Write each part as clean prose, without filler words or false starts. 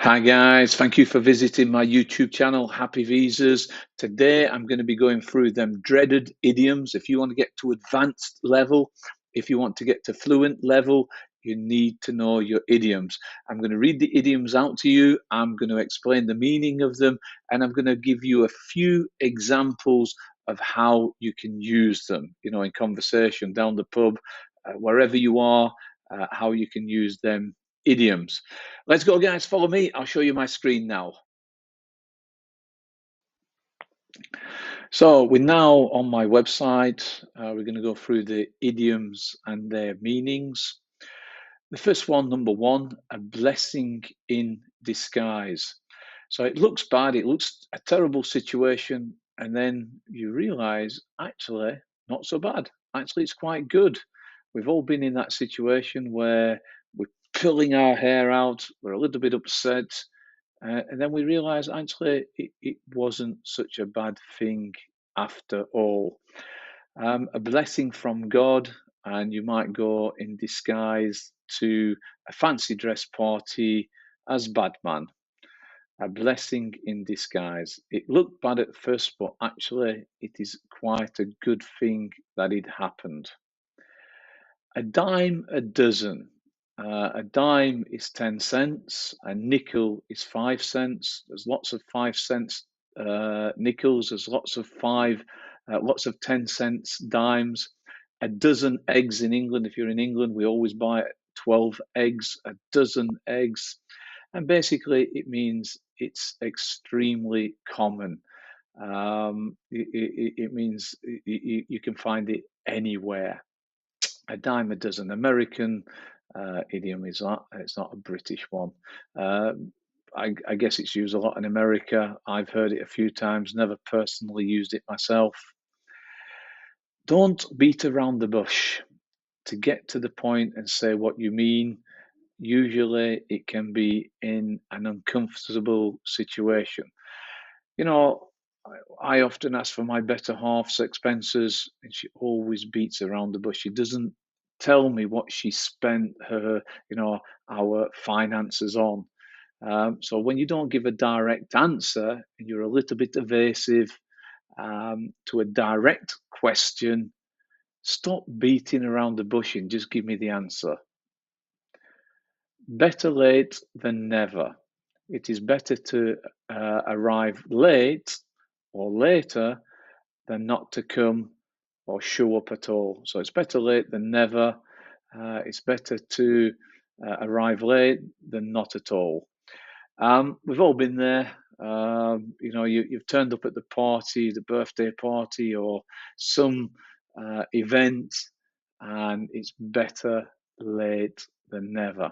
Hi guys, thank you for visiting my YouTube channel, Happy Visas. Today I'm going to be going through them dreaded idioms. If you want to get to advanced level, if you want to get to fluent level, you need to know your idioms. I'm going to read the idioms out to you. I'm going to explain the meaning of them, and I'm going to give you a few examples of how you can use them, in conversation, down the pub, wherever you are, how you can use them idioms. Let's go, guys. Follow me. I'll show you my screen now. So we're now on my website. We're going to go through the idioms and their meanings. The first one, number one, a blessing in disguise. So it looks bad. It looks a terrible situation. And then you realize, actually, not so bad. Actually, it's quite good. We've all been in that situation where we're pulling our hair out. We're a little bit upset. And then we realize actually it wasn't such a bad thing after all. A blessing from God, and you might go in disguise to a fancy dress party as Batman. A blessing in disguise. It looked bad at first, but actually it is quite a good thing that it happened. A dime a dozen. A dime is 10 cents, a nickel is 5 cents. There's lots of 5 cents nickels, there's lots of 10 cents dimes. A dozen eggs in England, if you're in England, we always buy 12 eggs, a dozen eggs. And basically, it means it's extremely common. It means you can find it anywhere. A dime a dozen. American idiom is that. It's not a British one. Uh, I guess it's used a lot in America. I've heard it a few times, never personally used it myself. Don't beat around the bush. To get to the point and say what you mean, usually it can be in an uncomfortable situation. You know, I often ask for my better half's expenses, and she always beats around the bush. She doesn't tell me what she spent our finances on. So when you don't give a direct answer and you're a little bit evasive to a direct question, stop beating around the bush and just give me the answer. Better late than never. It is better to arrive late or later than not to come or show up at all. So it's better late than never. It's better to arrive late than not at all. We've all been there. You've turned up at the party, the birthday party, or some event, and it's better late than never.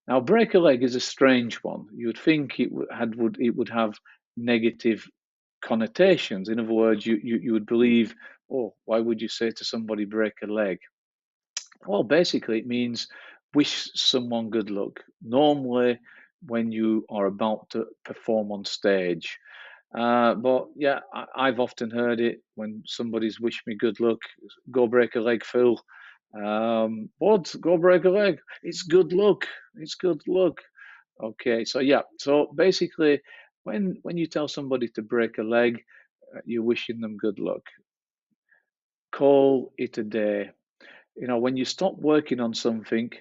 Now, break a leg is a strange one. You would think it would have negative connotations. In other words, you would believe, oh, why would you say to somebody break a leg? Well, basically, it means wish someone good luck. Normally, when you are about to perform on stage. But yeah, I've often heard it when somebody's wished me good luck. Go break a leg, Phil. What? Go break a leg? It's good luck. It's good luck. Okay, so yeah, so basically, when you tell somebody to break a leg, you're wishing them good luck. Call it a day. When you stop working on something,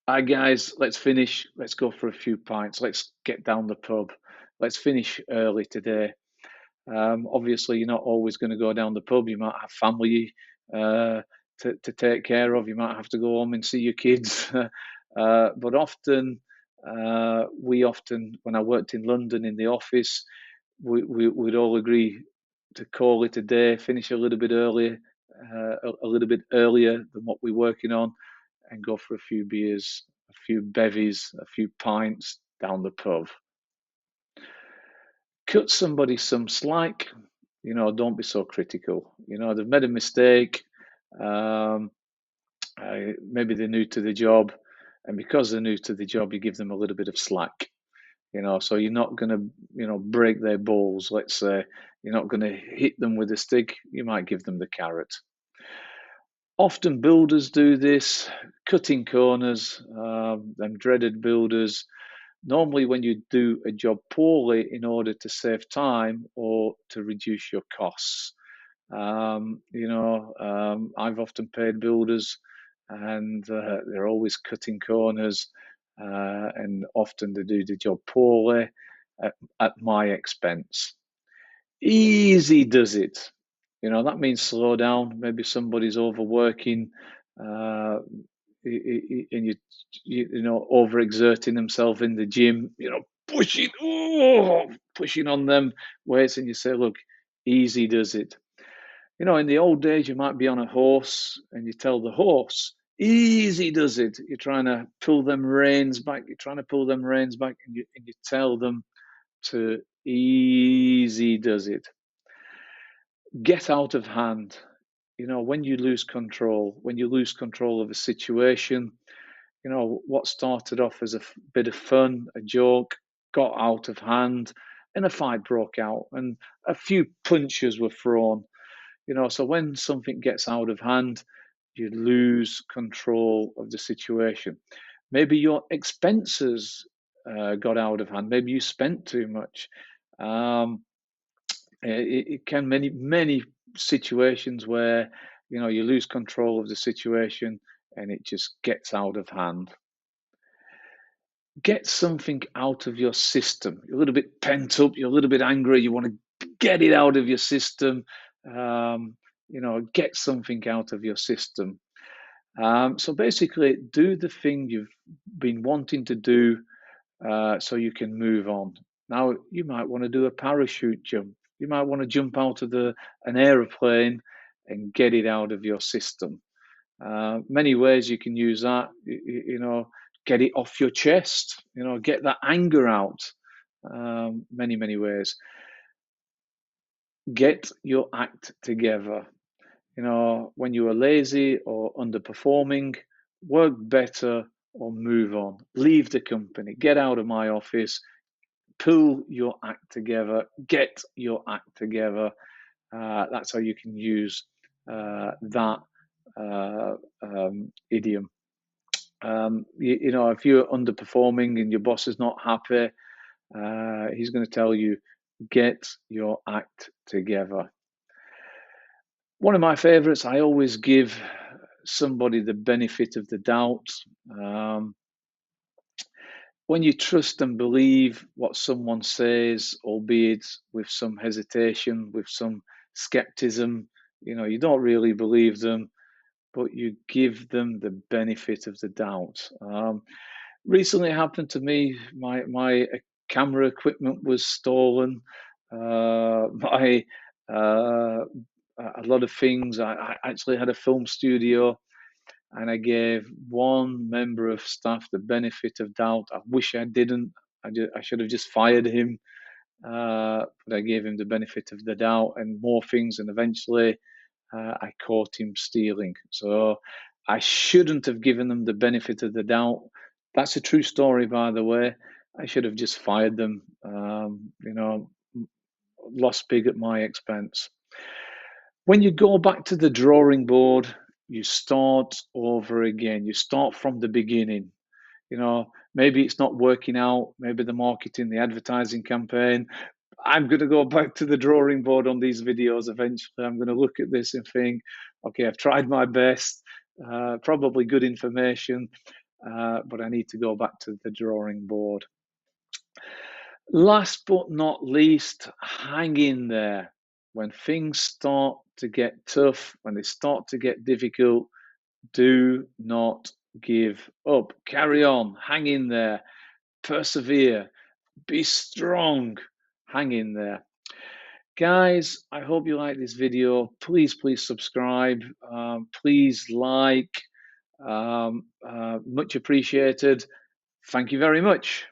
hi guys, let's finish. Let's go for a few pints. Let's get down the pub. Let's finish early today. Obviously, you're not always going to go down the pub. You might have family to take care of. You might have to go home and see your kids. But often, when I worked in London in the office, we'd all agree to call it a day, finish a little bit earlier, a little bit earlier than what we're working on, and go for a few beers, a few bevies, a few pints down the pub. Cut somebody some slack. Don't be so critical. They've made a mistake. Maybe they're new to the job, and because they're new to the job, you give them a little bit of slack. So you're not going to, break their balls. Let's say you're not going to hit them with a stick. You might give them the carrot. Often builders do this, cutting corners. Them dreaded builders. normally when you do a job poorly in order to save time or to reduce your costs. I've often paid builders, and they're always cutting corners, and often they do the job poorly at my expense. Easy does it. That means slow down. Maybe somebody's overworking, uh, and overexerting themselves in the gym. Pushing on them weights, and you say, look, easy does it. In the old days, you might be on a horse and you tell the horse, easy does it. You're trying to pull them reins back. And you tell them to easy does it. Get out of hand. When you lose control of a situation, what started off as a bit of fun, a joke, got out of hand, and a fight broke out, and a few punches were thrown. So when something gets out of hand, you lose control of the situation. Maybe your expenses got out of hand. Maybe you spent too much. It can many situations where you lose control of the situation and it just gets out of hand. Get something out of your system. You're a little bit pent up, you're a little bit angry, you want to get it out of your system. Get something out of your system. So basically, do the thing you've been wanting to do so you can move on. Now, you might want to do a parachute jump. You might want to jump out of an aeroplane and get it out of your system. Many ways you can use that. Get it off your chest. Get that anger out. Many ways. Get your act together. When you are lazy or underperforming, work better or move on. Leave the company. Get out of my office. Pull your act together. Get your act together. That's how you can use that idiom. If you're underperforming and your boss is not happy, he's going to tell you, get your act together. One of my favorites, I always give somebody the benefit of the doubt. When you trust and believe what someone says, albeit with some hesitation, with some skepticism, you don't really believe them, but you give them the benefit of the doubt. Recently, it happened to me. My camera equipment was stolen. My a lot of things. I actually had a film studio, and I gave one member of staff the benefit of doubt. I wish I didn't. I should have just fired him, but I gave him the benefit of the doubt and more things, and eventually I caught him stealing. So I shouldn't have given them the benefit of the doubt. That's a true story, by the way. I should have just fired them. Lost big at my expense. When you go back to the drawing board, you start over again. You start from the beginning. Maybe it's not working out. Maybe the marketing, the advertising campaign. I'm going to go back to the drawing board on these videos eventually. I'm going to look at this and think, okay, I've tried my best, probably good information, but I need to go back to the drawing board. Last but not least, hang in there. When things start to get tough, when they start to get difficult, do not give up. Carry on, hang in there, persevere, be strong, hang in there. Guys, I hope you like this video. Please subscribe. Please like. Much appreciated. Thank you very much.